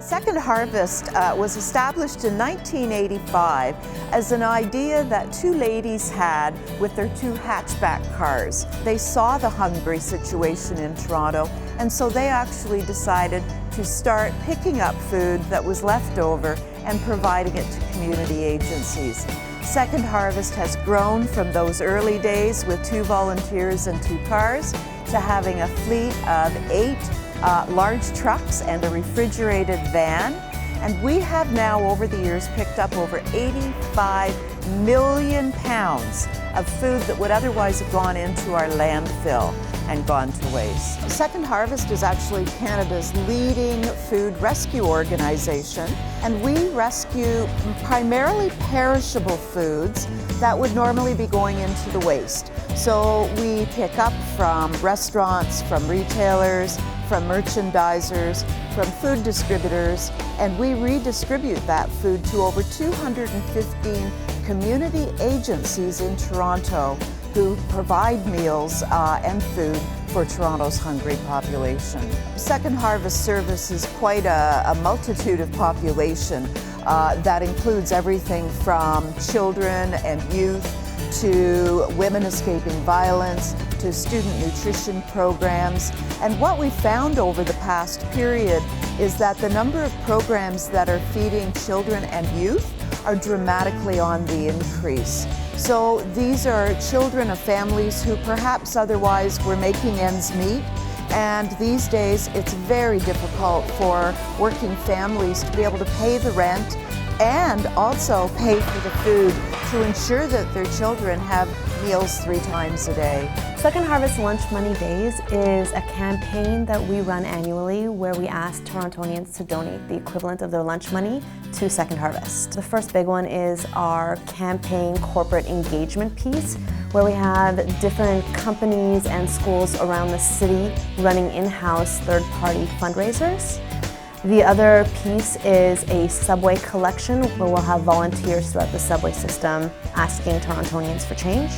Second Harvest was established in 1985 as an idea that two ladies had with their two hatchback cars. They saw the hungry situation in Toronto, and so they actually decided to start picking up food that was left over and providing it to community agencies. Second Harvest has grown from those early days with 2 volunteers and 2 cars to having a fleet of 8 large trucks and a refrigerated van. And we have now, over the years, picked up over 85 million pounds of food that would otherwise have gone into our landfill and gone to waste. Second Harvest is actually Canada's leading food rescue organization, and we rescue primarily perishable foods that would normally be going into the waste. So we pick up from restaurants, from retailers, from merchandisers, from food distributors, and we redistribute that food to over 215 community agencies in Toronto who provide meals and food for Toronto's hungry population. Second Harvest services quite a multitude of population that includes everything from children and youth to women escaping violence, to student nutrition programs. And what we found over the past period is that the number of programs that are feeding children and youth are dramatically on the increase. So these are children of families who perhaps otherwise were making ends meet, and these days it's very difficult for working families to be able to pay the rent and also pay for the food to ensure that their children have meals 3 times a day. Second Harvest Lunch Money Days is a campaign that we run annually where we ask Torontonians to donate the equivalent of their lunch money to Second Harvest. The first big one is our campaign corporate engagement piece, where we have different companies and schools around the city running in-house third-party fundraisers. The other piece is a subway collection where we'll have volunteers throughout the subway system asking Torontonians for change.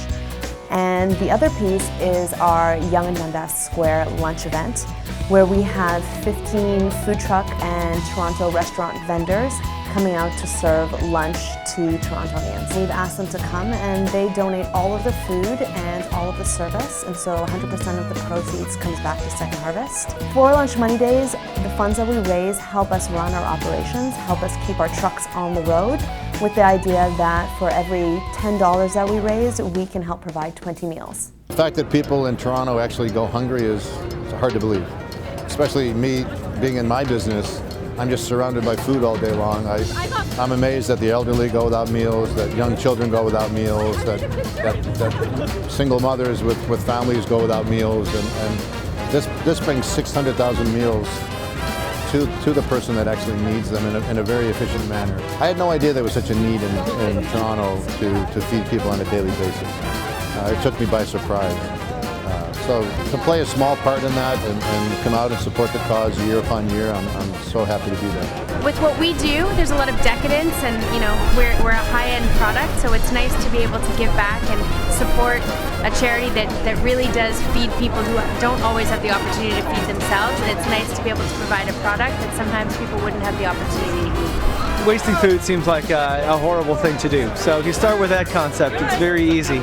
And the other piece is our Yonge and Dundas Square lunch event, where we have 15 food truck and Toronto restaurant vendors coming out to serve lunch to Torontonians. We've asked them to come, and they donate all of the food and all of the service, and so 100% of the proceeds comes back to Second Harvest. For Lunch Money Days, the funds that we raise help us run our operations, help us keep our trucks on the road, with the idea that for every $10 that we raise, we can help provide 20 meals. The fact that people in Toronto actually go hungry is hard to believe, especially me being in my business. I'm just surrounded by food all day long. I'm amazed that the elderly go without meals, that young children go without meals, that single mothers with families go without meals, and this brings 600,000 meals to the person that actually needs them in a very efficient manner. I had no idea there was such a need in Toronto to feed people on a daily basis. It took me by surprise. So to play a small part in that and come out and support the cause year upon year, I'm so happy to be there. With what we do, there's a lot of decadence, and we're a high-end product, so it's nice to be able to give back and support a charity that really does feed people who don't always have the opportunity to feed themselves, and it's nice to be able to provide a product that sometimes people wouldn't have the opportunity to eat. Wasting food seems like a horrible thing to do. So if you start with that concept, it's very easy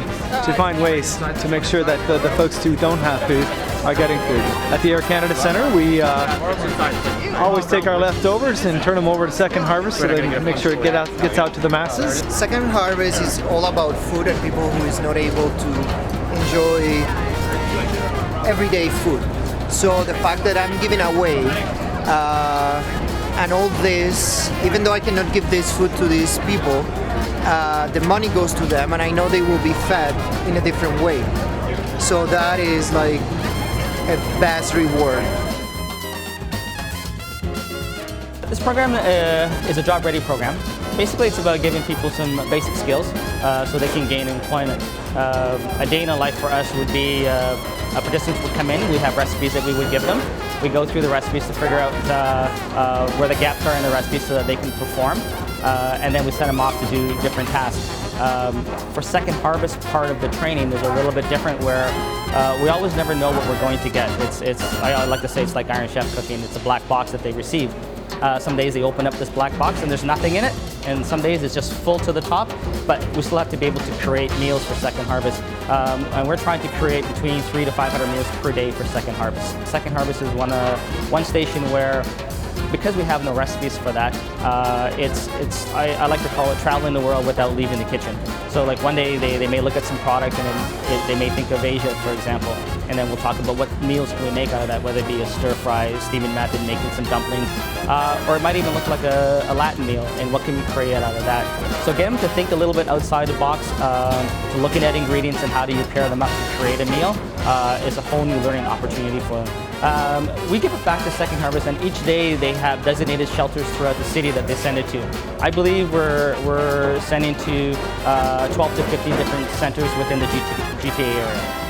to find ways to make sure that the folks who don't have food are getting food. At the Air Canada Centre, we always take our leftovers and turn them over to Second Harvest so they can make sure it gets out to the masses. Second Harvest is all about food and people who is not able to enjoy everyday food. So the fact that I'm giving away and all this, even though I cannot give this food to these people, the money goes to them, and I know they will be fed in a different way. So that is like a vast reward. This program is a job-ready program. Basically, it's about giving people some basic skills so they can gain employment. A day in a life for us would be participants would come in, we have recipes that we would give them. We go through the recipes to figure out where the gaps are in the recipes so that they can perform, and then we send them off to do different tasks. For Second Harvest part of the training is a little bit different, where we always never know what we're going to get. I like to say it's like Iron Chef cooking. It's a black box that they receive. Some days they open up this black box and there's nothing in it, and some days it's just full to the top, but we still have to be able to create meals for Second Harvest. And we're trying to create between 300 to 500 meals per day for Second Harvest. Second Harvest is one station where, because we have no recipes for that, I like to call it traveling the world without leaving the kitchen. So like one day they may look at some product and then they may think of Asia, for example, and then we'll talk about what meals can we make out of that, whether it be a stir fry, steaming method, making some dumplings, or it might even look like a Latin meal, and what can we create out of that. So get them to think a little bit outside the box, to looking at ingredients and how do you pair them up to create a meal is a whole new learning opportunity for them. We give it back to Second Harvest, and each day they have designated shelters throughout the city that they send it to. I believe we're sending to 12 to 15 different centers within the GTA area.